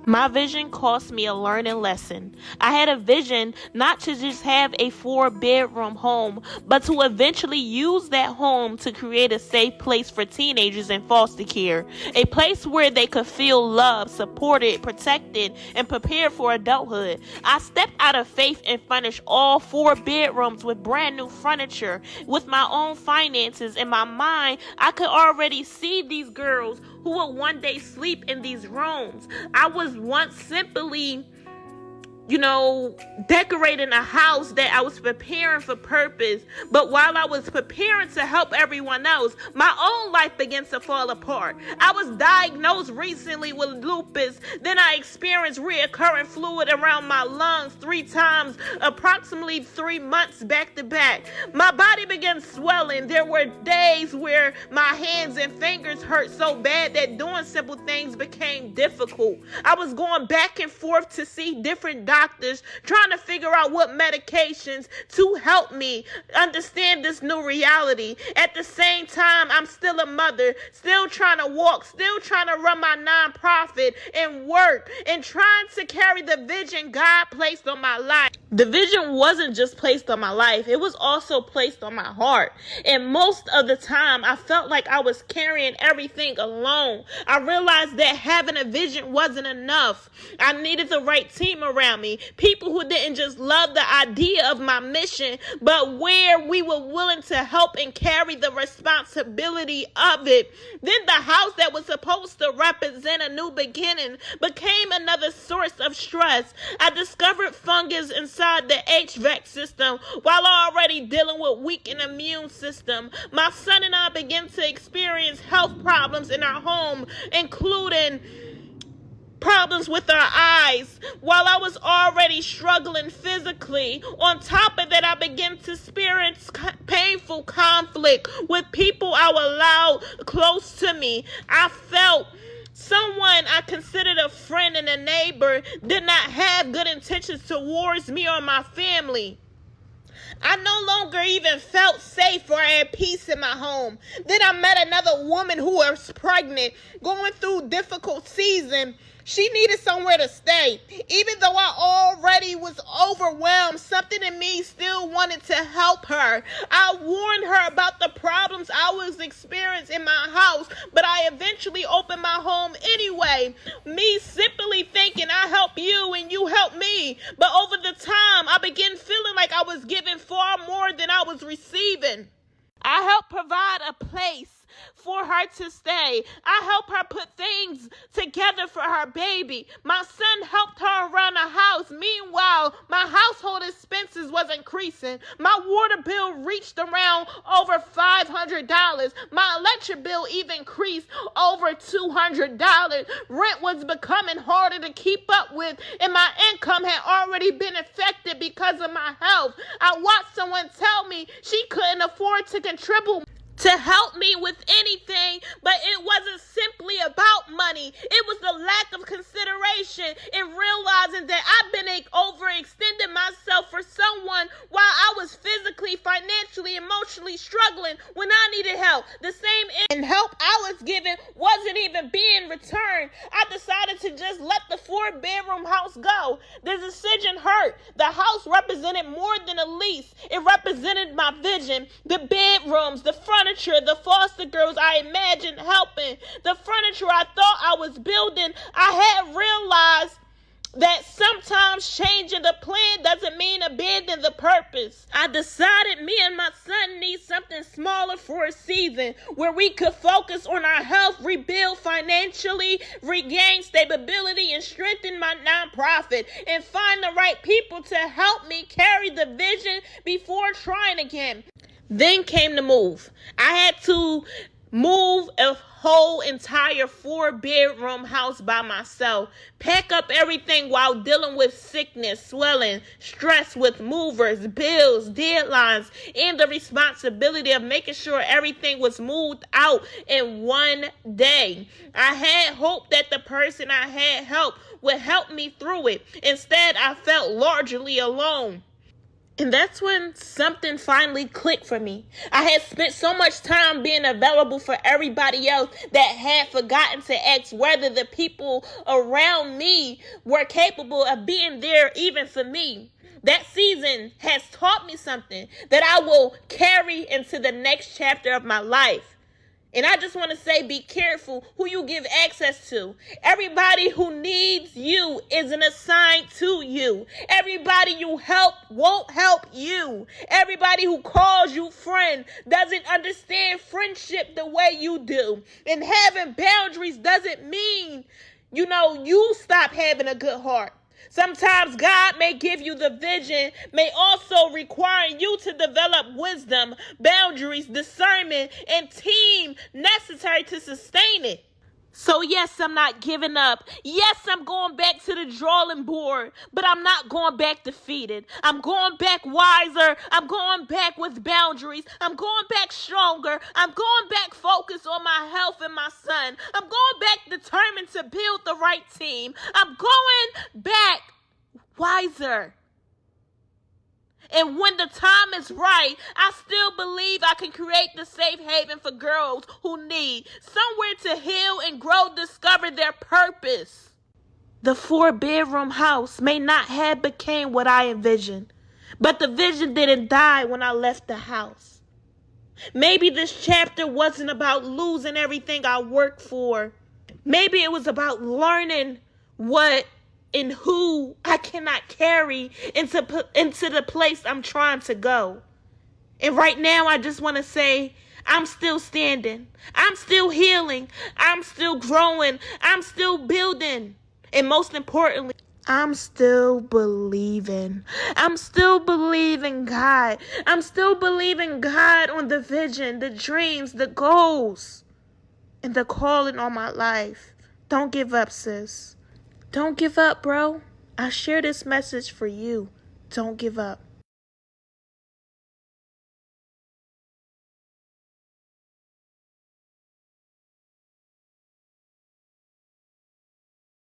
My vision cost me a learning lesson. I had a vision not to just have a 4-bedroom home, but to eventually use that home to create a safe place for teenagers in foster care. A place where they could feel loved, supported, protected, and prepared for adulthood. I stepped out of faith and furnished all 4 bedrooms with brand new furniture. With my own finances in my mind, I could already see these girls who would one day sleep in these rooms. I was once simply, decorating a house that I was preparing for purpose. But while I was preparing to help everyone else, my own life began to fall apart. I was diagnosed recently with lupus. Then I experienced reoccurring fluid around my lungs 3 times, approximately 3 months back to back. My body began swelling. There were days where my hands and fingers hurt so bad that doing simple things became difficult. I was going back and forth to see different doctors, trying to figure out what medications to help me understand this new reality. At the same time, I'm still a mother, still trying to walk, still trying to run my nonprofit and work, and trying to carry the vision God placed on my life. The vision wasn't just placed on my life, it was also placed on my heart. And most of the time, I felt like I was carrying everything alone. I realized that having a vision wasn't enough. I needed the right team around me. People who didn't just love the idea of my mission, but where we were willing to help and carry the responsibility of it. Then the house that was supposed to represent a new beginning became another source of stress. I discovered fungus inside the HVAC system while already dealing with weakened immune system. My son and I began to experience health problems in our home, including problems with our eyes, while I was already struggling physically. On top of that, I began to experience painful conflict with people I allowed close to me. I felt someone I considered a friend and a neighbor did not have good intentions towards me or my family. I no longer even felt safe or at peace in my home. Then I met another woman who was pregnant, going through difficult season. She needed somewhere to stay. Even though I already was overwhelmed, something in me still wanted to help her. I warned her about the problems I was experiencing in my house, but I eventually opened my home anyway. Me simply thinking I help you and you help me. But over the time, I began feeling like I was giving far more than I was receiving. I helped provide a place for her to stay. I helped her put things together for her baby. My son helped her around the house. Meanwhile, my household expenses was increasing. My water bill reached around over $500. My electric bill even increased over $200. Rent was becoming harder to keep up with, and my income had already been affected because of my health. I watched someone tell me she couldn't afford to contribute to help me with anything, but it wasn't simply about money. It was the lack of consideration and realizing that I've been overextending myself for someone while I was physically, financially, emotionally struggling when I needed help. The same help I was given wasn't even being returned. I decided to just let the 4-bedroom house go. The decision hurt. The house represented more than a lease. It represented my vision, the bedrooms, the furniture, the foster girls I imagined helping, the furniture I thought I was building. I had realized that sometimes changing the plan doesn't mean abandoning the purpose. I decided me and my son need something smaller for a season where we could focus on our health, rebuild financially, regain stability, and strengthen my nonprofit, and find the right people to help me carry the vision before trying again. Then came the move. I had to move a whole entire 4-bedroom house by myself, pack up everything while dealing with sickness, swelling, stress with movers, bills, deadlines, and the responsibility of making sure everything was moved out in one day. I had hope that the person I had helped would help me through it. Instead, I felt largely alone. And that's when something finally clicked for me. I had spent so much time being available for everybody else that had forgotten to ask whether the people around me were capable of being there even for me. That season has taught me something that I will carry into the next chapter of my life. And I just want to say, be careful who you give access to. Everybody who needs you isn't assigned to you. Everybody you help won't help you. Everybody who calls you friend doesn't understand friendship the way you do. And having boundaries doesn't mean, you stop having a good heart. Sometimes God may give you the vision, may also require you to develop wisdom, boundaries, discernment, and team necessary to sustain it. So yes, I'm not giving up. Yes, I'm going back to the drawing board, but I'm not going back defeated. I'm going back wiser. I'm going back with boundaries. I'm going back stronger. I'm going back focused on my health and my son. I'm going back determined to build the right team. I'm going back wiser. And when the time is right, I still believe I can create the safe haven for girls who need somewhere to heal and grow, discover their purpose. The 4-bedroom house may not have became what I envisioned, but the vision didn't die when I left the house. Maybe this chapter wasn't about losing everything I worked for. Maybe it was about learning what and who I cannot carry into the place I'm trying to go. And right now, I just want to say, I'm still standing. I'm still healing. I'm still growing. I'm still building. And most importantly, I'm still believing. I'm still believing God. I'm still believing God on the vision, the dreams, the goals, and the calling on my life. Don't give up, sis. Don't give up, bro. I share this message for you. Don't give up.